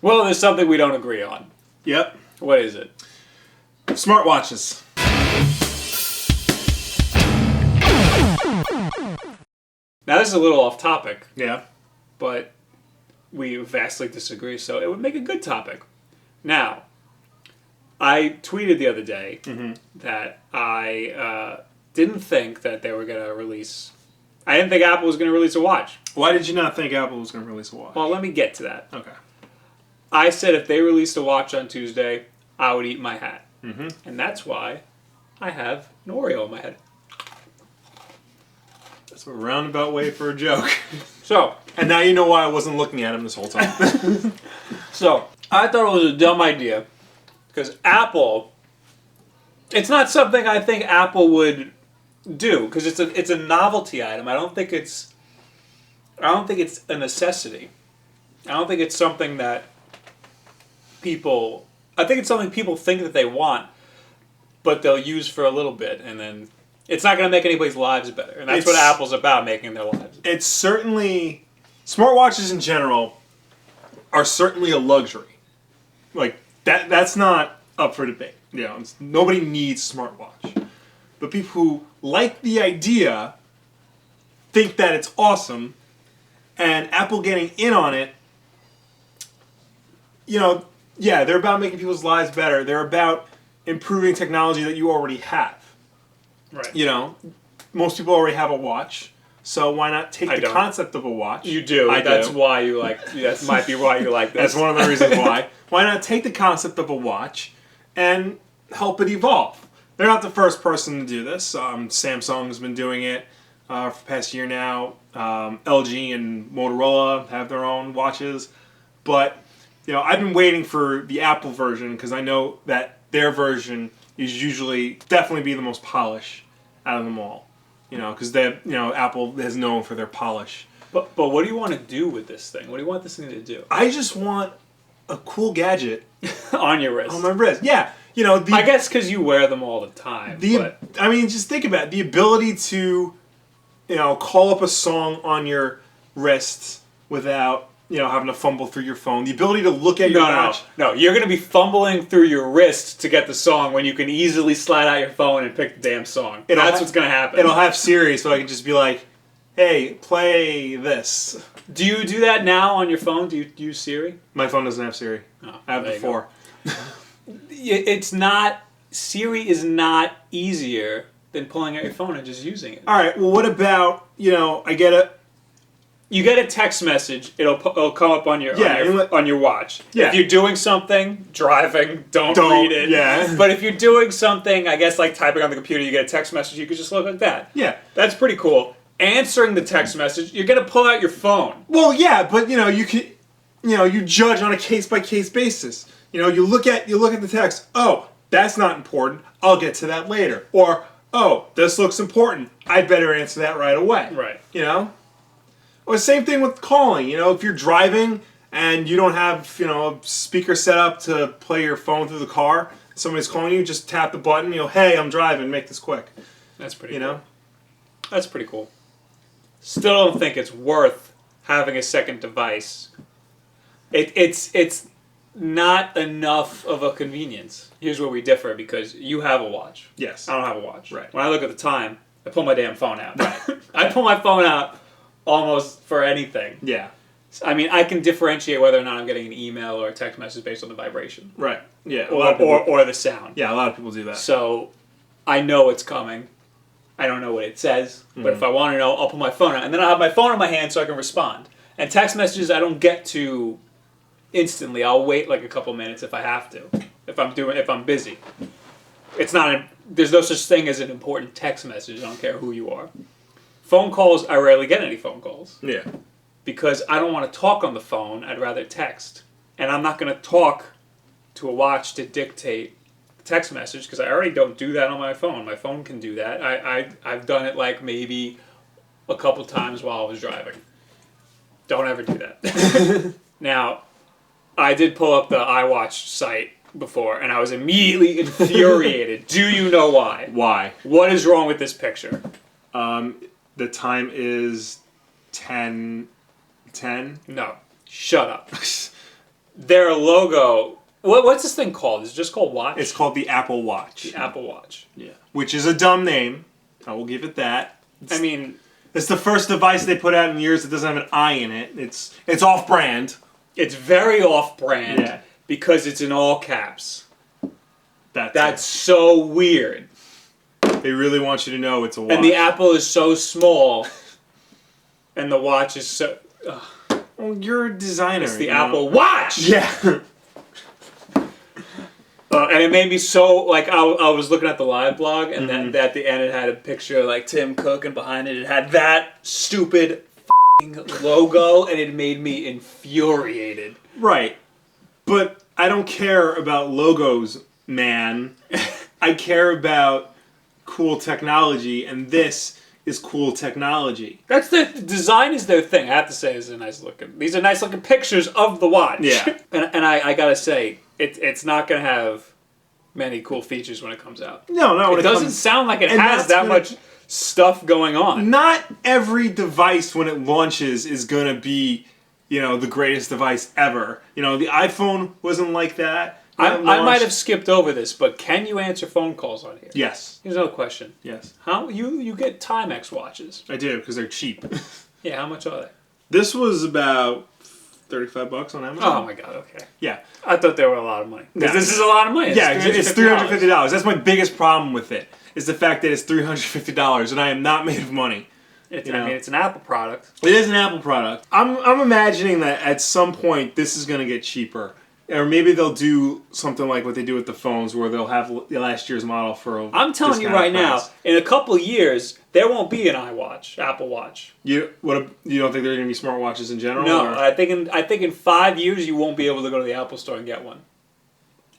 Well, there's something we don't agree on. Yep. What is it? Smartwatches. Now, this is a little off topic. Yeah. But we vastly disagree, so it would make a good topic. Now, I tweeted the other day that I didn't think that they were going to release... I didn't think Apple was going to release a watch. Why did you not think Apple was going to release a watch? Well, let me get to that. Okay. I said if they released a watch on Tuesday, I would eat my hat. Mm-hmm. And that's why I have an Oreo in my head. That's a roundabout way for a joke. So... And now you know why I wasn't looking at him this whole time. So, I thought it was a dumb idea. Because Apple... It's not something I think Apple would do. Because it's a novelty item. I don't think it's a necessity. I don't think it's something that people... I think it's something people think that they want, but they'll use for a little bit, and then it's not going to make anybody's lives better. And that's what Apple's about, making their lives better. It's certainly... Smartwatches in general are certainly a luxury. Like, that's not up for debate. You know, nobody needs a smartwatch. But people who like the idea think that it's awesome, and Apple getting in on it, you know, yeah, they're about making people's lives better. They're about improving technology that you already have. Right. You know, most people already have a watch, so why not take the concept of a watch? You do. That's why you like. That might be why you like this. That's one of the reasons why. Why not take the concept of a watch and help it evolve? They're not the first person to do this. Samsung's been doing it for the past year now. LG and Motorola have their own watches, but you know, I've been waiting for the Apple version because I know that their version is usually definitely be the most polished out of them all. You know, because Apple is known for their polish. But what do you want to do with this thing? What do you want this thing to do? I just want a cool gadget on your wrist. On my wrist, yeah. You know, I guess because you wear them all the time. I mean, just think about it. The ability to, you know, call up a song on your wrist without, you know, having to fumble through your phone. The ability to look at your watch. No, you're going to be fumbling through your wrist to get the song when you can easily slide out your phone and pick the damn song. That's what's going to happen. It'll have Siri, so I can just be like, hey, play this. Do you do that now on your phone? Do you use Siri? My phone doesn't have Siri. Oh, I have before. It's not... Siri is not easier than pulling out your phone and just using it. All right, well, what about, you know, you get a text message, it'll come up on your watch. Yeah. If you're doing something, driving, don't read it. Yeah. But if you're doing something, I guess like typing on the computer, you get a text message, you could just look like that. Yeah. That's pretty cool. Answering the text message, you're going to pull out your phone. Well, yeah, but you know, you judge on a case-by-case basis. You know, you look at the text, oh, that's not important, I'll get to that later. Or, oh, this looks important, I'd better answer that right away. Right. You know? Or same thing with calling. You know, if you're driving and you don't have, you know, a speaker set up to play your phone through the car, somebody's calling you, just tap the button, you know, hey, I'm driving, make this quick. That's pretty cool. You know? That's pretty cool. Still don't think it's worth having a second device. It's not enough of a convenience. Here's where we differ, because you have a watch. Yes. I don't have a watch. Right. When I look at the time, I pull my damn phone out. Right. I pull my phone out almost for anything. Yeah. I mean, I can differentiate whether or not I'm getting an email or a text message based on the vibration. Right. Yeah. Or the sound. Yeah, a lot of people do that. So, I know it's coming. I don't know what it says, but if I want to know, I'll pull my phone out, and then I'll have my phone in my hand so I can respond. And text messages, I don't get to instantly. I'll wait like a couple minutes if I have to. If I'm busy. There's no such thing as an important text message. I don't care who you are. Phone calls, I rarely get any phone calls. Yeah. Because I don't want to talk on the phone. I'd rather text. And I'm not going to talk to a watch to dictate the text message, because I already don't do that on my phone. My phone can do that. I've done it like maybe a couple times while I was driving. Don't ever do that. Now, I did pull up the iWatch site before, and I was immediately infuriated. Do you know why? Why? What is wrong with this picture? The time is 10:10. No. Shut up. their logo. What's this thing called? Is it just called Watch? It's called the Apple Watch. The Apple Watch. Yeah. Which is a dumb name. I will give it that. I mean, it's the first device they put out in years that doesn't have an I in it. It's off-brand. It's very off-brand because it's in all caps. That's so weird. They really want you to know it's a watch. And the Apple is so small, and the watch is so... Well, you're a designer. It's the Apple Watch! Yeah. And it made me so, like, I was looking at the live blog, and then at the end it had a picture of, like, Tim Cook, and behind it had that stupid logo, and it made me infuriated. Right. But I don't care about logos, man. I care about cool technology, and this is cool technology. That's the design is their thing. I have to say, these are nice looking pictures of the watch. Yeah. and I gotta say, it's not gonna have many cool features when it comes out. No. It doesn't sound like it has that much stuff going on. Not every device when it launches is gonna be, the greatest device ever. The iPhone wasn't like that. I might have skipped over this, but can you answer phone calls on here? Yes. Here's another question. Yes. How you get Timex watches? I do, because they're cheap. Yeah, how much are they? This was about $35 on Amazon. Oh my god, okay. Yeah. I thought they were a lot of money. Because this is a lot of money. It's $350. That's my biggest problem with it, is the fact that it's $350, and I am not made of money. I mean, it's an Apple product. It is an Apple product. I'm imagining that at some point this is going to get cheaper. Or maybe they'll do something like what they do with the phones, where they'll have the last year's model for a I'm telling you right now, in a couple of years, there won't be an iWatch, Apple Watch. You don't think there are going to be smartwatches in general? No, or? I think in 5 years you won't be able to go to the Apple store and get one.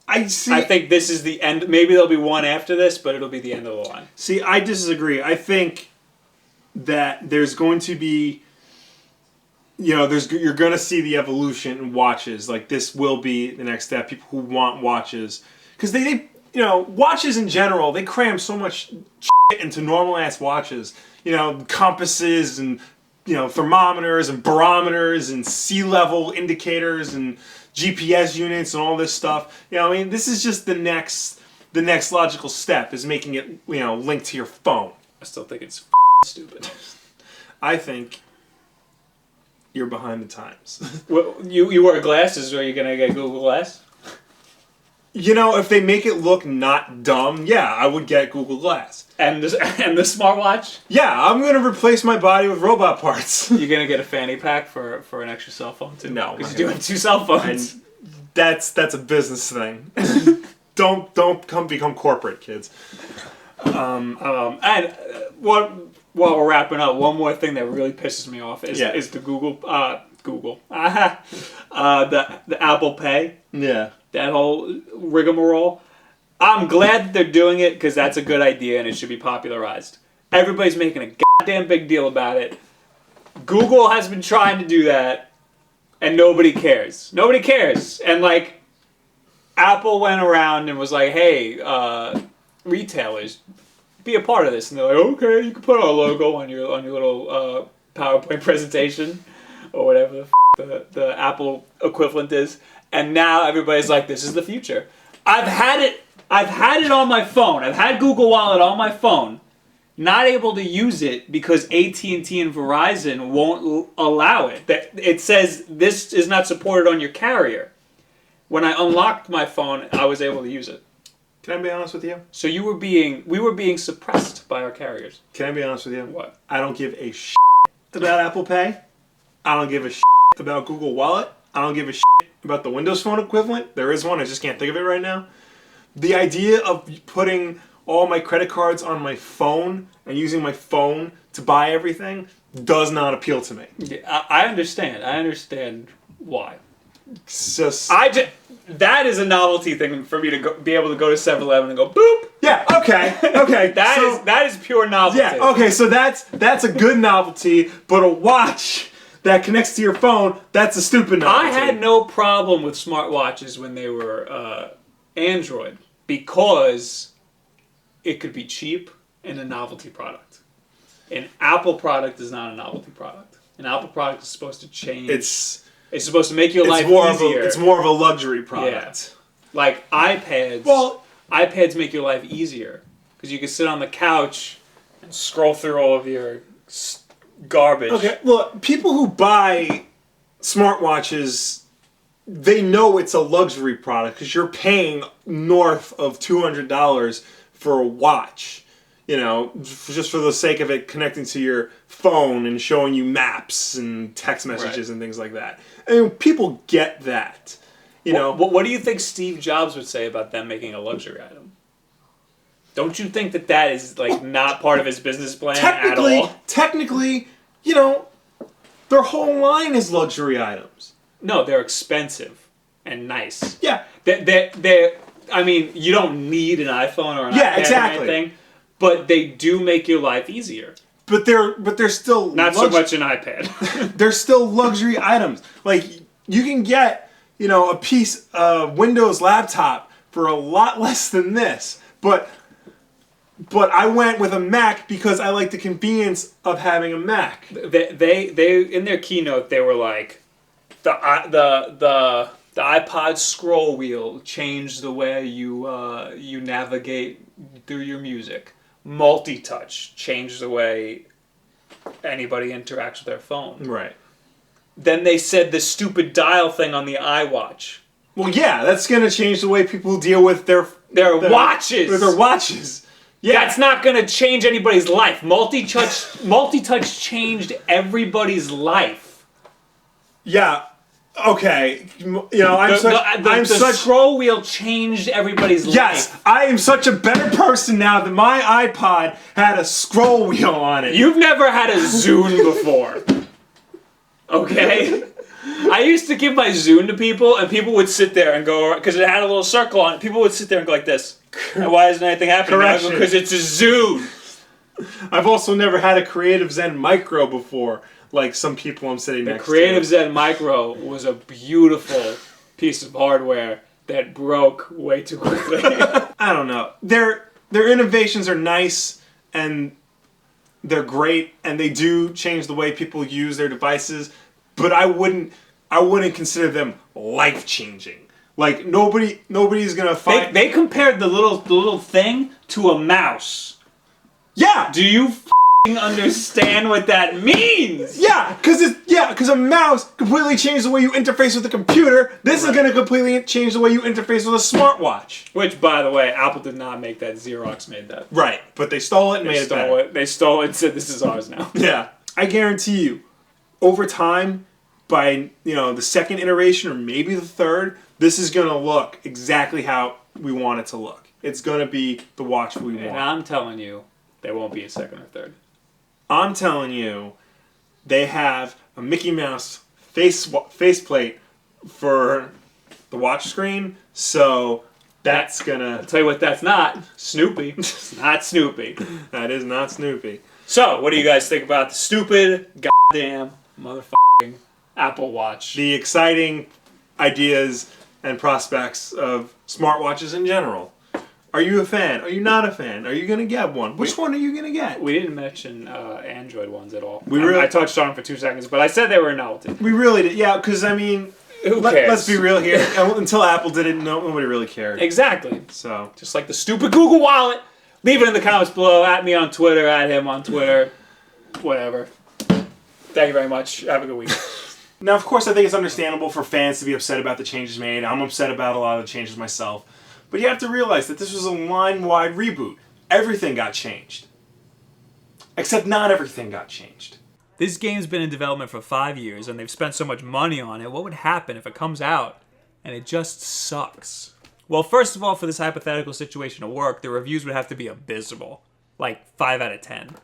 I think this is the end. Maybe there'll be one after this, but it'll be the end of the line. See, I disagree. I think that there's going to be... you're going to see the evolution in watches. Like, this will be the next step. People who want watches. Because watches in general, they cram so much shit into normal-ass watches. Compasses and, thermometers and barometers and sea level indicators and GPS units and all this stuff. This is just the next logical step, is making it, linked to your phone. I still think it's stupid. I think... you're behind the times. Well, you wear glasses, or are you going to get Google Glass? If they make it look not dumb, yeah, I would get Google Glass. And the smartwatch? Yeah, I'm going to replace my body with robot parts. You're going to get a fanny pack for an extra cell phone, too? No. Because you do have 2 cell phones. And that's a business thing. Don't become corporate, kids. And while we're wrapping up, one more thing that really pisses me off is the the Apple Pay. Yeah. That whole rigmarole. I'm glad that they're doing it, because that's a good idea and it should be popularized. Everybody's making a goddamn big deal about it. Google has been trying to do that, and nobody cares. Nobody cares. And Apple went around and was like, "Hey, retailers, be a part of this," and they're like, "Okay, you can put our logo on your little PowerPoint presentation," or whatever the Apple equivalent is. And now everybody's like, "This is the future." I've had it on my phone. I've had Google Wallet on my phone. Not able to use it because AT&T and Verizon won't allow it. It says this is not supported on your carrier. When I unlocked my phone, I was able to use it. Can I be honest with you? So we were being suppressed by our carriers. Can I be honest with you? What? I don't give a shit about Apple Pay. I don't give a shit about Google Wallet. I don't give a shit about the Windows Phone equivalent. There is one, I just can't think of it right now. The idea of putting all my credit cards on my phone and using my phone to buy everything does not appeal to me. Yeah, I understand. I understand why. It's just... that is a novelty thing for me to be able to go to 7-Eleven and go boop. Yeah. Okay. That is pure novelty. Yeah. Okay. So that's a good novelty, but a watch that connects to your phone, that's a stupid novelty. I had no problem with smartwatches when they were Android, because it could be cheap and a novelty product. An Apple product is not a novelty product. An Apple product is supposed to change It's supposed to make your life easier. It's more of a luxury product. Yeah. Like iPads. Well, iPads make your life easier because you can sit on the couch and scroll through all of your garbage. okay. Look, people who buy smartwatches, they know it's a luxury product because you're paying north of $200 for a watch. You know, just for the sake of it connecting to your phone and showing you maps and text messages and things like that. I mean, people get that. You know, what do you think Steve Jobs would say about them making a luxury item? Don't you think that is like not part of his business plan at all? Technically, you know, their whole line is luxury items. No, they're expensive and nice. Yeah. I mean, you don't need an iPhone or an iPad or anything, but they do make your life easier. But they're still not so much an iPad. They're still luxury items. Like you can get, you know, a piece of Windows laptop for a lot less than this. But I went with a Mac because I like the convenience of having a Mac. They in their keynote they were like the iPod scroll wheel changed the way you navigate through your music. Multi-touch changed the way anybody interacts with their phone. Right. Then they said the stupid dial thing on the iWatch. Well, yeah, that's going to change the way people deal with their watches. With their watches. Yeah. That's not going to change anybody's life. Multi-touch changed everybody's life. Yeah. Okay. You know, the scroll wheel changed everybody's life. Yes, I am such a better person now that my iPod had a scroll wheel on it. You've never had a Zune before. Okay? I used to give my Zune to people, and people would sit there and go, because it had a little circle on it, people would sit there and go like this. Why isn't anything happening? Because it's a Zune. I've also never had a Creative Zen Micro before, like some people I'm sitting next to. The Creative Zen Micro was a beautiful piece of hardware that broke way too quickly. I don't know. Their innovations are nice, and they're great, and they do change the way people use their devices, but I wouldn't consider them life-changing. Like nobody's gonna find. They compared the little thing to a mouse. Yeah. Do you understand what that means? Yeah, because a mouse completely changed the way you interface with a computer. This is gonna completely change the way you interface with a smartwatch. Which, by the way, Apple did not make that. Xerox made that. Right, but they stole it and made it better. They stole it and said, "This is ours now." Yeah, I guarantee you, over time, by the second iteration or maybe the third, this is gonna look exactly how we want it to look. It's gonna be the watch we want. And I'm telling you, there won't be a second or third. I'm telling you, they have a Mickey Mouse faceplate for the watch screen, so that's gonna... I'll tell you what that's not. Snoopy. It's not Snoopy. That is not Snoopy. So, what do you guys think about the stupid, goddamn, motherfucking Apple Watch? The exciting ideas and prospects of smartwatches in general. Are you a fan? Are you not a fan? Are you going to get one? Which one are you going to get? We didn't mention Android ones at all. I touched on them for 2 seconds, but I said they were a novelty. We really did. Yeah, because, I mean, who cares? Let's be real here. Until Apple did it, nobody really cared. Exactly. So, just like the stupid Google Wallet. Leave it in the comments below. At me on Twitter. At him on Twitter. Whatever. Thank you very much. Have a good week. Now, of course, I think it's understandable for fans to be upset about the changes made. I'm upset about a lot of the changes myself. But you have to realize that this was a line-wide reboot. Everything got changed. Except not everything got changed. This game's been in development for 5 years, and they've spent so much money on it. What would happen if it comes out and it just sucks? Well, first of all, for this hypothetical situation to work, the reviews would have to be abysmal. Like 5 out of 10.